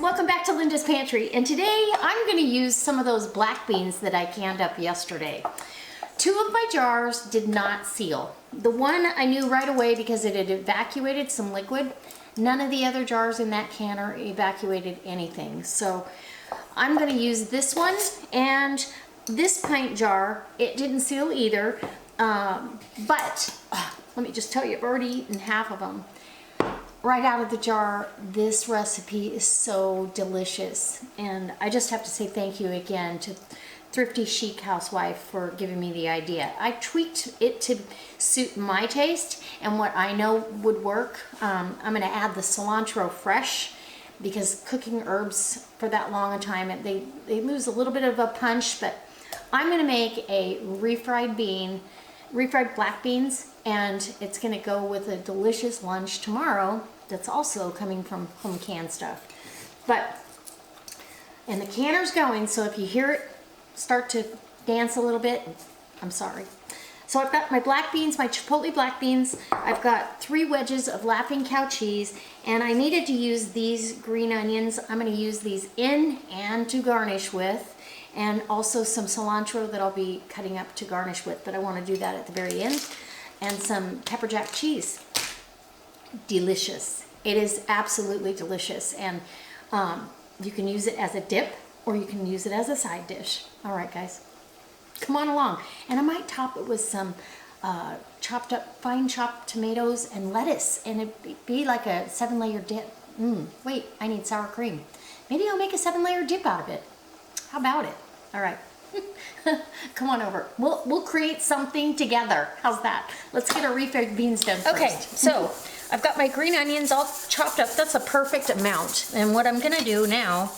welcome back to Linda's Pantry, and today I'm going to use some of those black beans that I canned up yesterday. 2 of my jars did not seal. The one I knew right away because it had evacuated some liquid. None of the other jars in that canner evacuated anything. So I'm going to use this one, and this pint jar, it didn't seal either, but let me just tell you, I've already eaten half of them. Right out of the jar, this recipe is so delicious, and I just have to say thank you again to Thrifty Chic Housewife for giving me the idea. I tweaked it to suit my taste and what I know would work. I'm going to add the cilantro fresh because cooking herbs for that long a time, they lose a little bit of a punch, but I'm going to make a refried black beans, and it's going to go with a delicious lunch tomorrow that's also coming from home canned stuff. And the canner's going, so if you hear it start to dance a little bit, I'm sorry. So I've got my black beans, my Chipotle black beans. I've got 3 wedges of Laughing Cow cheese, and I needed to use these green onions. I'm going to use these in and to garnish with, and also some cilantro that I'll be cutting up to garnish with, but I want to do that at the very end. And some pepper jack cheese. Delicious. It is absolutely delicious, and you can use it as a dip or you can use it as a side dish. All right, guys, come on along. And I might top it with some fine chopped tomatoes and lettuce, and it'd be like a 7-layer dip. Wait, I need sour cream. Maybe I'll make a 7-layer dip out of it. How about it? All right. Come on over. We'll create something together. How's that? Let's get our refried beans done first. Okay, so I've got my green onions all chopped up. That's a perfect amount. And what I'm gonna do now,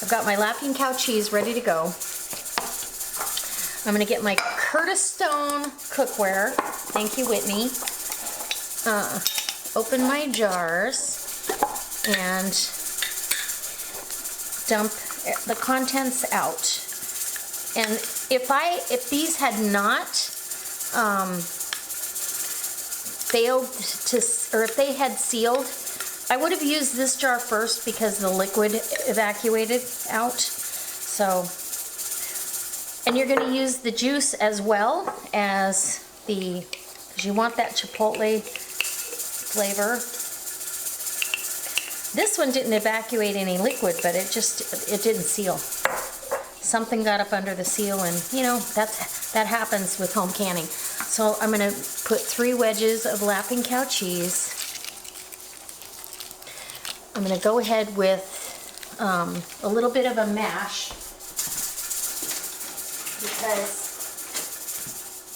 I've got my Laughing Cow cheese ready to go. I'm gonna get my Curtis Stone cookware. Thank you, Whitney. Open my jars and dump the contents out. And if these had not failed to, or if they had sealed, I would have used this jar first because the liquid evacuated out. So, and you're going to use the juice as well as because you want that Chipotle flavor. This one didn't evacuate any liquid, but it didn't seal. Something got up under the seal, and you know, that happens with home canning. So I'm going to put 3 wedges of Laughing Cow cheese. I'm going to go ahead with a little bit of a mash because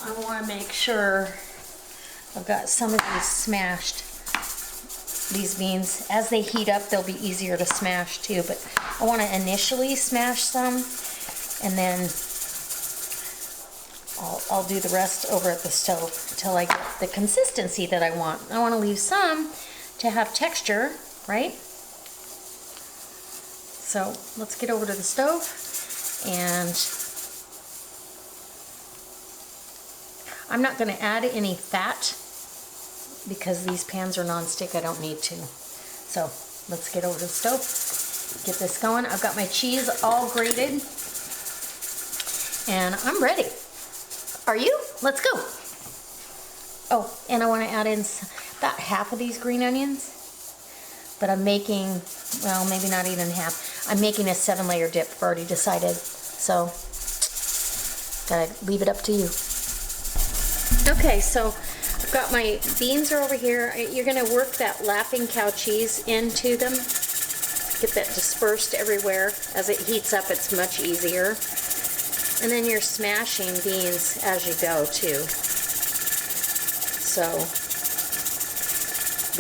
I want to make sure I've got some of these smashed. These beans, as they heat up, they'll be easier to smash too, but I want to initially smash some, and then I'll do the rest over at the stove until I get the consistency that I want. I want to leave some to have texture, right? So let's get over to the stove, and I'm not going to add any fat because these pans are non-stick. I don't need to. So let's get over to the stove, get this going. I've got my cheese all grated, and I'm ready. Are you? Let's go. Oh, and I want to add in about half of these green onions, but I'm making, well, maybe not even half. I'm making a 7-layer dip. I've already decided. So gotta leave it up to you. Okay, so I've got my beans are over here. You're going to work that Laughing Cow cheese into them. Get that dispersed everywhere. As it heats up, it's much easier. And then you're smashing beans as you go too. So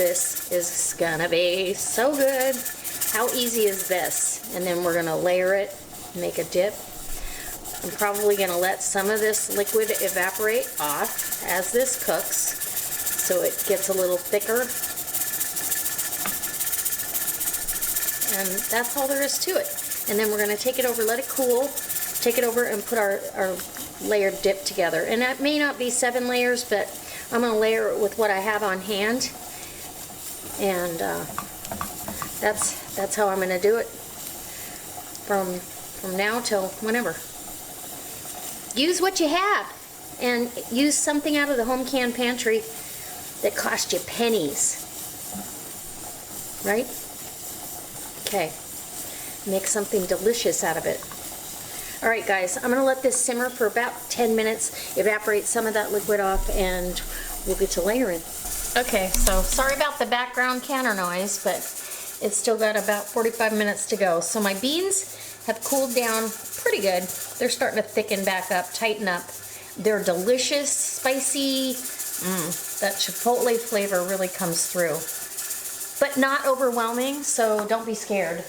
this is gonna be so good. How easy is this? And then we're gonna layer it, make a dip. I'm probably going to let some of this liquid evaporate off as this cooks so it gets a little thicker. And that's all there is to it. And then we're going to take it over, let it cool, take it over and put our layered dip together. And that may not be 7 layers, but I'm going to layer it with what I have on hand. And that's how I'm going to do it. from now till whenever. Use what you have, and use something out of the home canned pantry that cost you pennies, right? Okay, make something delicious out of it. All right, guys, I'm gonna let this simmer for about 10 minutes, evaporate some of that liquid off, and we'll get to layering. Okay, so sorry about the background canner noise, but it's still got about 45 minutes to go. So my beans have cooled down pretty good. They're starting to thicken back up, tighten up. They're delicious, spicy. That chipotle flavor really comes through. But not overwhelming, so don't be scared.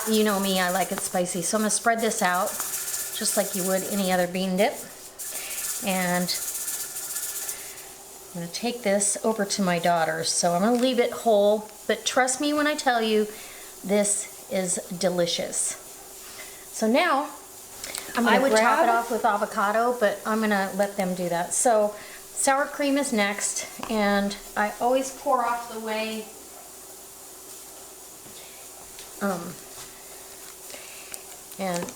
You know me, I like it spicy. So I'm gonna spread this out just like you would any other bean dip. And I'm gonna take this over to my daughter's. So I'm gonna leave it whole, but trust me when I tell you, this is delicious. So now, I would top it off with avocado, but I'm gonna let them do that. So sour cream is next, and I always pour off the whey. And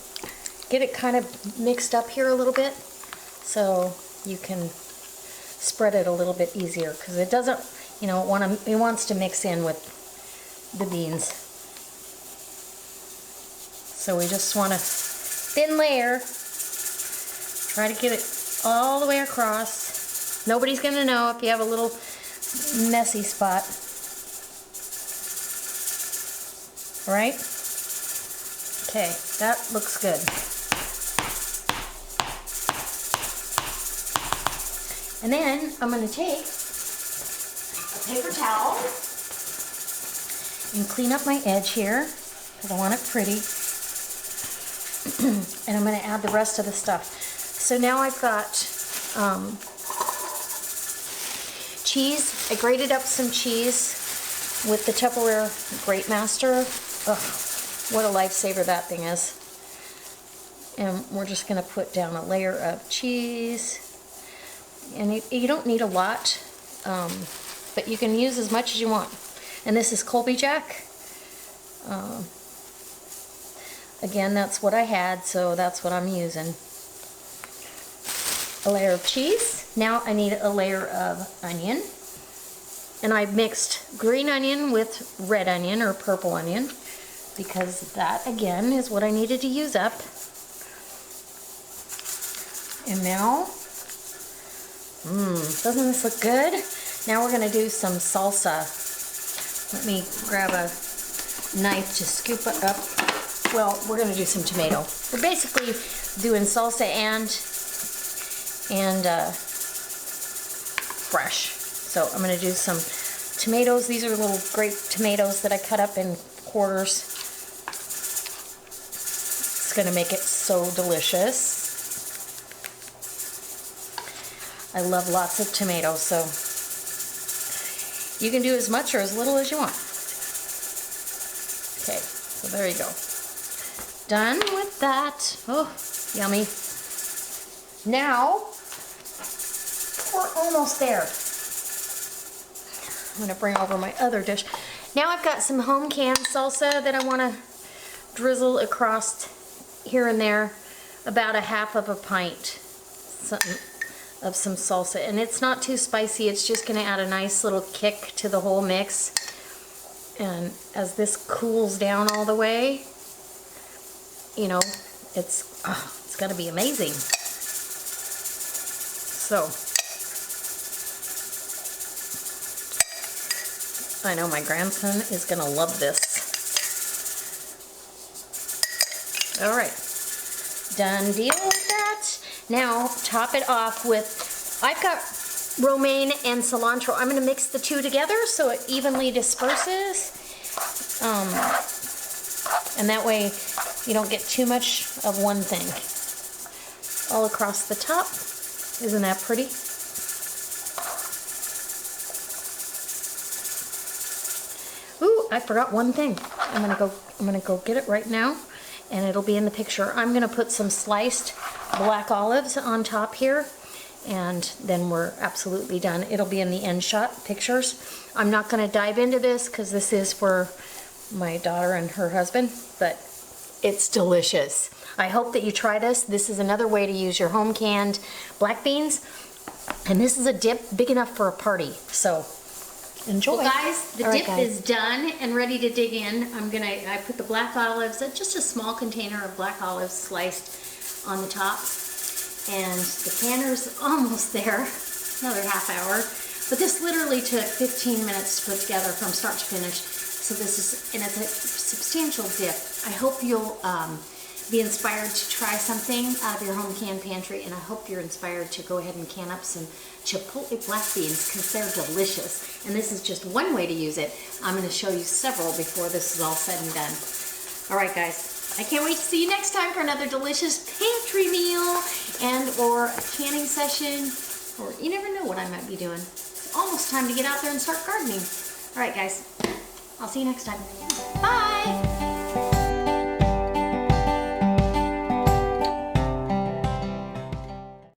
get it kind of mixed up here a little bit so you can spread it a little bit easier, because it doesn't, you know, it wants to mix in with the beans. So we just want a thin layer. Try to get it all the way across. Nobody's gonna know if you have a little messy spot. All right? Okay, that looks good. And then I'm going to take a paper towel and clean up my edge here because I want it pretty. And I'm going to add the rest of the stuff. So now I've got cheese. I grated up some cheese with the Tupperware Grate Master. Ugh. What a lifesaver that thing is. And we're just going to put down a layer of cheese. And you don't need a lot, but you can use as much as you want. And this is Colby Jack. Again, that's what I had, so that's what I'm using. A layer of cheese. Now I need a layer of onion. And I've mixed green onion with red onion or purple onion, because that, again, is what I needed to use up. And now, doesn't this look good? Now we're gonna do some salsa. Let me grab a knife to scoop it up. Well, we're gonna do some tomato. We're basically doing salsa and fresh. So I'm gonna do some tomatoes. These are little grape tomatoes that I cut up in quarters. Going to make it so delicious. I love lots of tomatoes, so you can do as much or as little as you want. Okay, so there you go. Done with that. Oh, yummy. Now, we're almost there. I'm going to bring over my other dish. Now I've got some home canned salsa that I want to drizzle across here and there, about a half of a pint of some salsa. And it's not too spicy, it's just going to add a nice little kick to the whole mix. And as this cools down all the way, you know, it's going to be amazing. So, I know my grandson is going to love this. All right, done deal with that. Now top it off with, I've got romaine and cilantro. I'm going to mix the two together so it evenly disperses. And that way you don't get too much of one thing. All across the top. Isn't that pretty? Ooh, I forgot one thing. I'm gonna go get it right now, and it'll be in the picture. I'm gonna put some sliced black olives on top here, and then we're absolutely done. It'll be in the end shot pictures. I'm not gonna dive into this because this is for my daughter and her husband, but it's delicious. I hope that you try this. This is another way to use your home canned black beans. And this is a dip big enough for a party. So enjoy. Well guys, the dip is done and ready to dig in. I put the black olives, just a small container of black olives sliced on the top. And the canner's almost there, another half hour. But this literally took 15 minutes to put together from start to finish. So this is, and it's a substantial dip. I hope you'll be inspired to try something out of your home canned pantry, and I hope you're inspired to go ahead and can up some Chipotle black beans because they're delicious. And this is just one way to use it. I'm going to show you several before this is all said and done. All right, guys. I can't wait to see you next time for another delicious pantry meal and or a canning session, or you never know what I might be doing. It's almost time to get out there and start gardening. All right, guys. I'll see you next time. Bye.